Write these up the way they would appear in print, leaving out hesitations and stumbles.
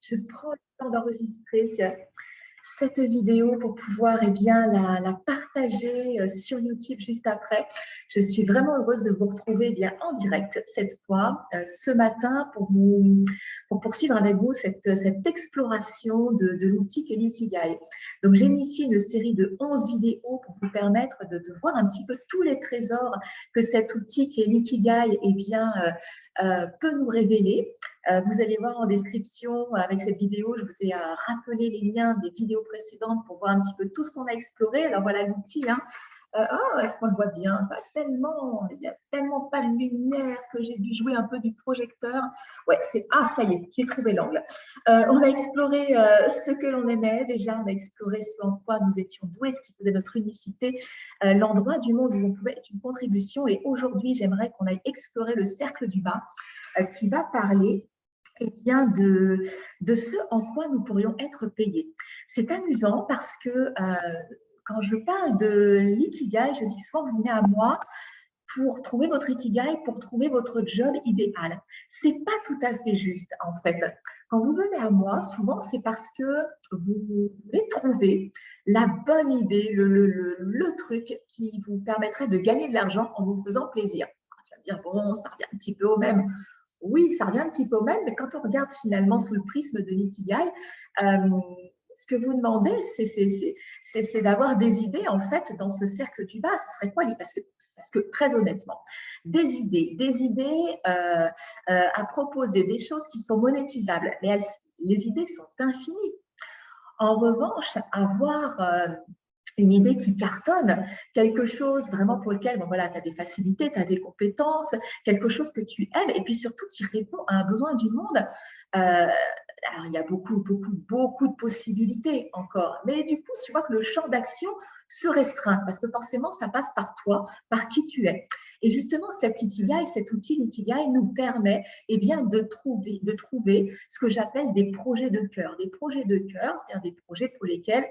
Je prends le temps d'enregistrer cette vidéo pour pouvoir la partager sur YouTube juste après. Je suis vraiment heureuse de vous retrouver en direct cette fois, ce matin, pour poursuivre avec vous cette exploration de l'outil qu'est l'Ikigai. Donc, j'ai initié une série de 11 vidéos pour vous permettre de voir un petit peu tous les trésors que cet outil qu'est l'Ikigai peut nous révéler. Vous allez voir en description avec cette vidéo, je vous ai rappelé les liens des vidéos précédentes pour voir un petit peu tout ce qu'on a exploré. Alors voilà l'outil. Est-ce qu'on le voit bien? Pas tellement. Il n'y a tellement pas de lumière que j'ai dû jouer un peu du projecteur. Ouais, ça y est, j'ai trouvé l'angle. On a exploré ce que l'on aimait déjà. On a exploré ce en quoi nous étions doués, ce qui faisait notre unicité, l'endroit du monde où on pouvait être une contribution. Et aujourd'hui, j'aimerais qu'on aille explorer le cercle du bas qui va parler de ce en quoi nous pourrions être payés. C'est amusant parce que quand je parle de l'ikigai, je dis souvent, vous venez à moi pour trouver votre ikigai, pour trouver votre job idéal. C'est pas tout à fait juste, en fait. Quand vous venez à moi, souvent, c'est parce que vous voulez trouver la bonne idée, le truc qui vous permettrait de gagner de l'argent en vous faisant plaisir. Tu vas me dire, bon, ça revient un petit peu au même. Oui, ça revient un petit peu au même, mais quand on regarde finalement sous le prisme de l'ikigai, ce que vous demandez, c'est d'avoir des idées, en fait, dans ce cercle du bas. Ce serait quoi? Parce que très honnêtement, des idées à proposer, des choses qui sont monétisables, mais les idées sont infinies. En revanche, avoir une idée qui cartonne, quelque chose vraiment pour lequel tu as des facilités, tu as des compétences, quelque chose que tu aimes et puis surtout qui répond à un besoin du monde. Alors, il y a beaucoup de possibilités encore, mais du coup, tu vois que le champ d'action se restreint parce que forcément, ça passe par toi, par qui tu es. Et justement, cet outil l'ikigai nous permet de trouver ce que j'appelle des projets de cœur. Des projets de cœur, c'est-à-dire des projets pour lesquels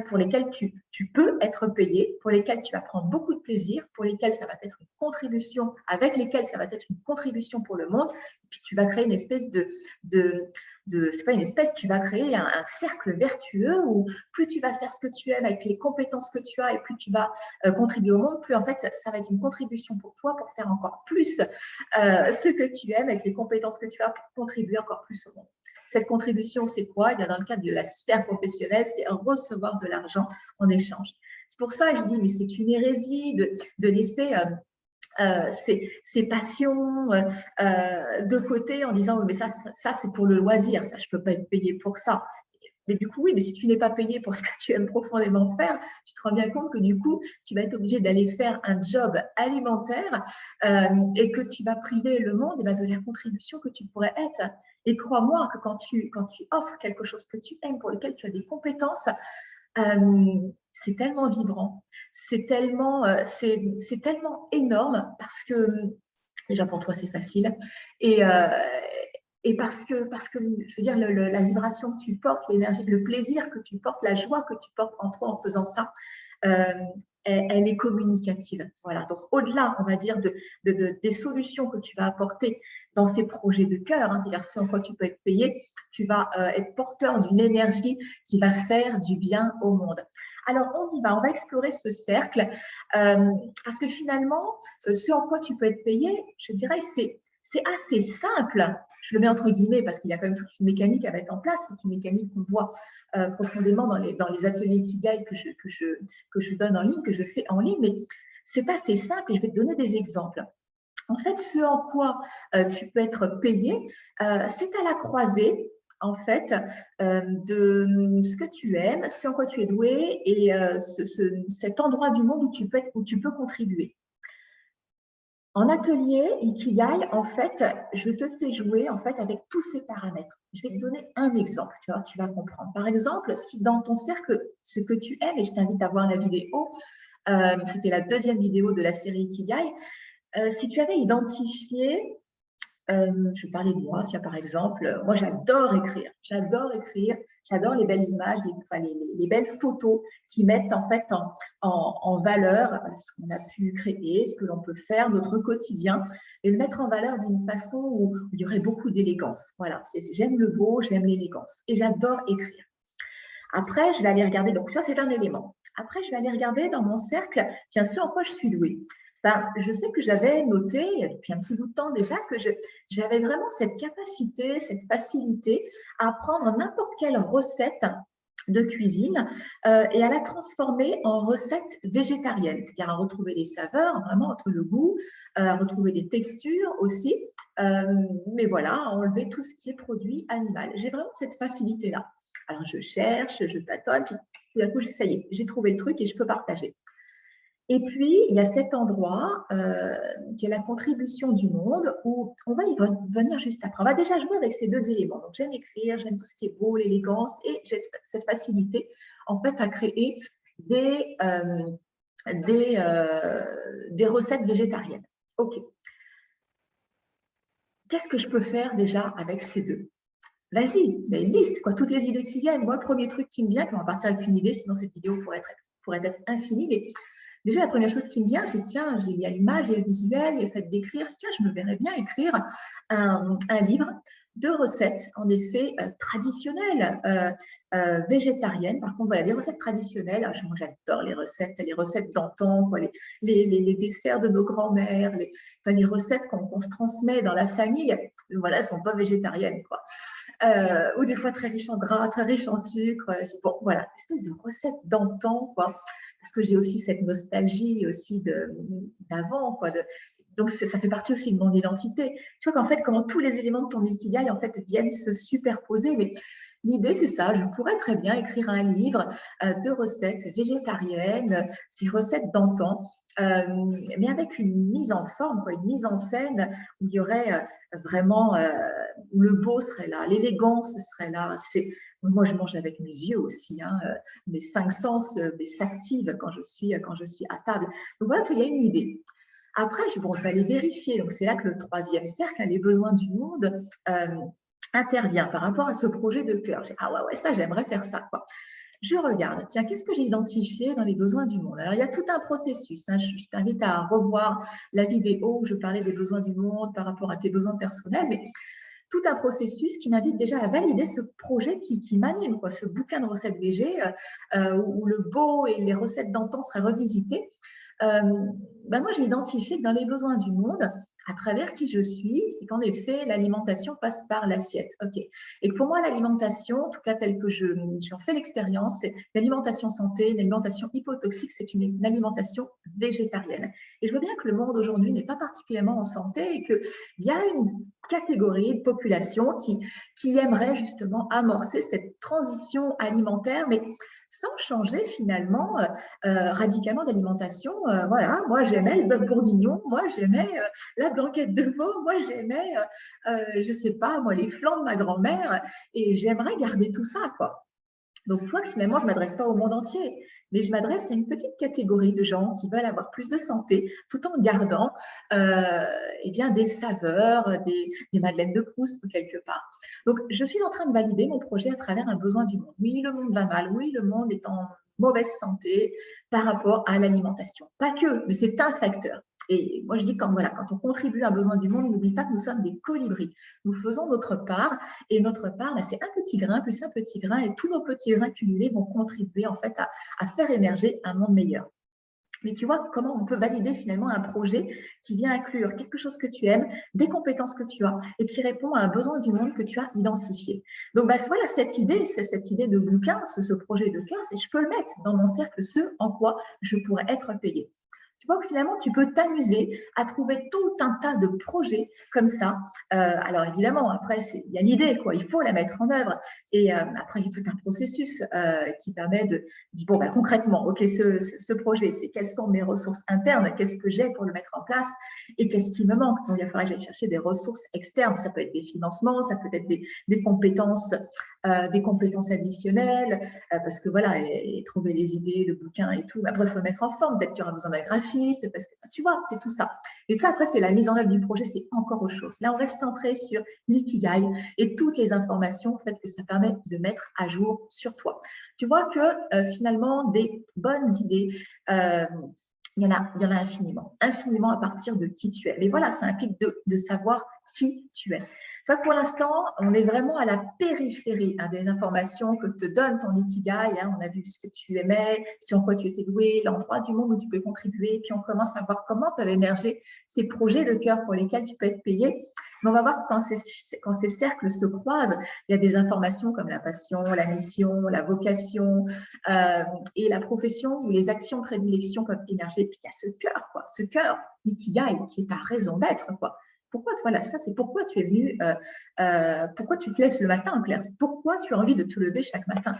pour lesquels tu peux être payé, pour lesquels tu vas prendre beaucoup de plaisir, pour lesquels ça va être une contribution, avec lesquels ça va être une contribution pour le monde. Et puis tu vas créer une espèce c'est pas une espèce, tu vas créer un cercle vertueux où plus tu vas faire ce que tu aimes avec les compétences que tu as et plus tu vas contribuer au monde, plus en fait ça va être une contribution pour toi pour faire encore plus ce que tu aimes avec les compétences que tu as pour contribuer encore plus au monde. Cette contribution, c'est quoi? Dans le cadre de la sphère professionnelle, c'est recevoir de l'argent en échange. C'est pour ça que je dis, mais c'est une hérésie de laisser ses passions de côté en disant, mais ça c'est pour le loisir, ça, je ne peux pas être payé pour ça. Mais du coup, oui, mais si tu n'es pas payé pour ce que tu aimes profondément faire, tu te rends bien compte que du coup, tu vas être obligé d'aller faire un job alimentaire et que tu vas priver le monde de la contribution que tu pourrais être. Et crois-moi que quand tu offres quelque chose que tu aimes, pour lequel tu as des compétences, c'est tellement vibrant, c'est tellement énorme parce que déjà pour toi c'est facile et parce que je veux dire la vibration que tu portes, l'énergie, le plaisir que tu portes, la joie que tu portes en toi en faisant ça, elle est communicative. Voilà. Donc au-delà, on va dire des solutions que tu vas apporter dans ces projets de cœur, c'est-à-dire ce en quoi tu peux être payé, tu vas être porteur d'une énergie qui va faire du bien au monde. Alors, on va explorer ce cercle parce que finalement, ce en quoi tu peux être payé, je dirais, c'est assez simple. Je le mets entre guillemets parce qu'il y a quand même toute une mécanique à mettre en place. C'est une mécanique qu'on voit profondément dans les ateliers Ikigai que je donne en ligne, que je fais en ligne, mais c'est assez simple et je vais te donner des exemples. En fait, ce en quoi tu peux être payé, c'est à la croisée, en fait, de ce que tu aimes, ce en quoi tu es doué et cet endroit du monde où tu peux contribuer. En atelier Ikigai, en fait, je te fais jouer en fait avec tous ces paramètres. Je vais te donner un exemple, tu vas comprendre. Par exemple, si dans ton cercle, ce que tu aimes, et je t'invite à voir la vidéo, c'était la deuxième vidéo de la série Ikigai, si tu avais identifié Je vais parler de moi, tiens, par exemple, moi j'adore écrire, j'adore les belles images, les belles photos qui mettent en fait en valeur ce qu'on a pu créer, ce que l'on peut faire, notre quotidien, et le mettre en valeur d'une façon où il y aurait beaucoup d'élégance. Voilà, j'aime le beau, j'aime l'élégance, et j'adore écrire. Après, je vais aller regarder, donc ça c'est un élément. Après, je vais aller regarder dans mon cercle, tiens, ce en quoi je suis douée. Ben, je sais que j'avais noté depuis un petit bout de temps déjà que j'avais vraiment cette capacité, cette facilité à prendre n'importe quelle recette de cuisine et à la transformer en recette végétarienne, c'est-à-dire à retrouver les saveurs, vraiment entre le goût, à retrouver les textures aussi, mais voilà, à enlever tout ce qui est produit animal. J'ai vraiment cette facilité-là. Alors, je cherche, je tâtonne, puis tout d'un coup, ça y est, j'ai trouvé le truc et je peux partager. Et puis, il y a cet endroit qui est la contribution du monde où on va y venir juste après. On va déjà jouer avec ces deux éléments. Donc, j'aime écrire, j'aime tout ce qui est beau, l'élégance et j'ai cette facilité en fait à créer des, des recettes végétariennes. OK. Qu'est-ce que je peux faire déjà avec ces deux? Vas-y, mais liste quoi, toutes les idées qui viennent. Moi, le premier truc qui me vient, on va partir avec une idée, sinon cette vidéo pourrait être infinie, mais déjà, la première chose qui me vient, tiens, il y a l'image, il y a le visuel, il y a le fait d'écrire. Tiens, je me verrais bien écrire un livre de recettes, en effet, traditionnelles, végétariennes. Par contre, voilà, des recettes traditionnelles. Alors, moi, j'adore les recettes d'antan, les desserts de nos grands-mères, les recettes qu'on se transmet dans la famille. Voilà, elles ne sont pas végétariennes, quoi. Ou des fois très riches en gras, très riches en sucre. Bon, voilà, espèce de recette d'antan, quoi. Parce que j'ai aussi cette nostalgie aussi d'avant, quoi. Donc, ça fait partie aussi de mon identité. Tu vois qu'en fait, comment tous les éléments de ton ikigai, en fait, viennent se superposer. Mais l'idée, c'est ça. Je pourrais très bien écrire un livre de recettes végétariennes, ces recettes d'antan, mais avec une mise en forme, quoi, une mise en scène où il y aurait vraiment le beau serait là, l'élégance serait là. Moi, je mange avec mes yeux aussi, hein, mes cinq sens s'activent quand je suis à table. Donc voilà, il y a une idée. Après, je vais aller vérifier. Donc c'est là que le troisième cercle, les besoins du monde, intervient par rapport à ce projet de cœur. Ah ouais, ça, j'aimerais faire ça, quoi. Je regarde, tiens, qu'est-ce que j'ai identifié dans les besoins du monde? Alors, il y a tout un processus, hein. Je t'invite à revoir la vidéo où je parlais des besoins du monde par rapport à tes besoins personnels, mais tout un processus qui m'invite déjà à valider ce projet qui m'anime, ce bouquin de recettes végé où le beau et les recettes d'antan seraient revisités. Moi, j'ai identifié que dans les besoins du monde, à travers qui je suis, c'est qu'en effet, l'alimentation passe par l'assiette. OK. Et pour moi, l'alimentation, en tout cas telle que j'en fais l'expérience, c'est l'alimentation santé, l'alimentation hypotoxique, c'est une alimentation végétarienne. Et je vois bien que le monde aujourd'hui n'est pas particulièrement en santé et qu'il y a une catégorie de population qui aimerait justement amorcer cette transition alimentaire, mais sans changer finalement radicalement d'alimentation. Voilà, moi j'aimais le bœuf bourguignon, moi j'aimais la blanquette de veau, moi j'aimais, je sais pas, moi les flancs de ma grand-mère, et j'aimerais garder tout ça, quoi. Donc, tu vois que finalement, je ne m'adresse pas au monde entier, mais je m'adresse à une petite catégorie de gens qui veulent avoir plus de santé tout en gardant bien, des saveurs, des madeleines de Proust quelque part. Donc, je suis en train de valider mon projet à travers un besoin du monde. Oui, le monde va mal, oui, le monde est en mauvaise santé par rapport à l'alimentation. Pas que, mais c'est un facteur. Et moi, je dis quand on contribue à un besoin du monde, on n'oublie pas que nous sommes des colibris. Nous faisons notre part, et notre part, c'est un petit grain plus un petit grain, et tous nos petits grains cumulés vont contribuer en fait à faire émerger un monde meilleur. Mais tu vois comment on peut valider finalement un projet qui vient inclure quelque chose que tu aimes, des compétences que tu as et qui répond à un besoin du monde que tu as identifié. Donc, voilà, cette idée, c'est cette idée de bouquin, ce projet de cœur, c'est je peux le mettre dans mon cercle, ce en quoi je pourrais être payée. Tu vois que finalement, tu peux t'amuser à trouver tout un tas de projets comme ça. Alors évidemment, après, il y a l'idée, quoi. Il faut la mettre en œuvre. Et après, il y a tout un processus qui permet de dire, bon, concrètement, OK, ce projet, c'est quelles sont mes ressources internes, qu'est-ce que j'ai pour le mettre en place et qu'est-ce qui me manque. Donc, il va falloir que j'aille chercher des ressources externes. Ça peut être des financements, ça peut être des compétences additionnelles, parce que voilà, et trouver les idées, le bouquin et tout. Après, il faut le mettre en forme. Peut-être qu'il y aura besoin d'un graphiste, graphiste, parce que tu vois, c'est tout ça. Et ça, après, c'est la mise en œuvre du projet, c'est encore autre chose. Là, on reste centré sur l'ikigai et toutes les informations en fait, que ça permet de mettre à jour sur toi. Tu vois que finalement, des bonnes idées, il y en a infiniment à partir de qui tu es. Mais voilà, ça implique de savoir qui tu es. Pour l'instant, on est vraiment à la périphérie des informations que te donne ton Ikigai. On a vu ce que tu aimais, sur quoi tu étais doué, l'endroit du monde où tu peux contribuer. Puis on commence à voir comment peuvent émerger ces projets de cœur pour lesquels tu peux être payé. Mais on va voir que quand ces cercles se croisent, il y a des informations comme la passion, la mission, la vocation et la profession où les actions de prédilection peuvent émerger. Puis il y a ce cœur, l'ikigai, qui est ta raison d'être, quoi. Pourquoi, voilà, ça, c'est pourquoi tu es venu, pourquoi tu te lèves le matin, en clair, c'est pourquoi tu as envie de te lever chaque matin.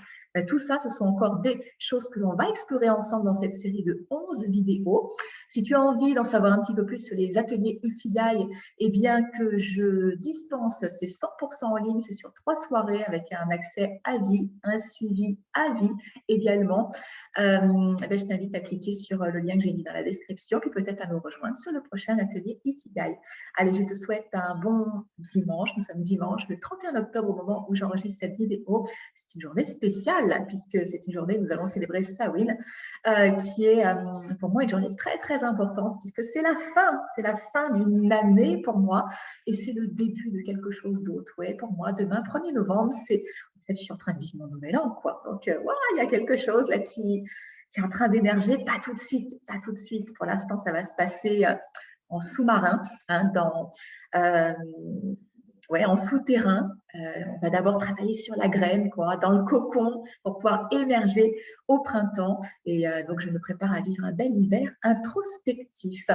Tout ça, ce sont encore des choses que l'on va explorer ensemble dans cette série de 11 vidéos. Si tu as envie d'en savoir un petit peu plus sur les ateliers Ikigai, eh bien que je dispense, c'est 100% en ligne, c'est sur 3 soirées avec un accès à vie, un suivi à vie également. Je t'invite à cliquer sur le lien que j'ai mis dans la description, puis peut-être à nous rejoindre sur le prochain atelier Ikigai. Allez, je te souhaite un bon dimanche. Nous sommes dimanche, le 31 octobre, au moment où j'enregistre cette vidéo. C'est une journée spéciale, puisque c'est une journée où nous allons célébrer Samhain, qui est pour moi une journée très, très importante, puisque c'est la fin d'une année pour moi, et c'est le début de quelque chose d'autre. Ouais, pour moi, demain, 1er novembre, c'est... En fait, je suis en train de vivre mon nouvel an, quoi. Donc, voilà, il y a quelque chose là qui est en train d'émerger, pas tout de suite, pas tout de suite. Pour l'instant, ça va se passer en sous-marin, en souterrain. On va d'abord travailler sur la graine, dans le cocon, pour pouvoir émerger au printemps. Et donc, je me prépare à vivre un bel hiver introspectif.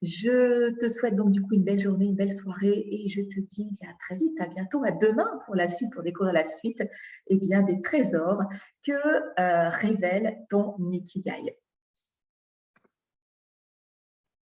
Je te souhaite donc du coup une belle journée, une belle soirée, et je te dis à très vite, à bientôt, à demain pour la suite, pour découvrir la suite, et bien des trésors que révèle ton Ikigai.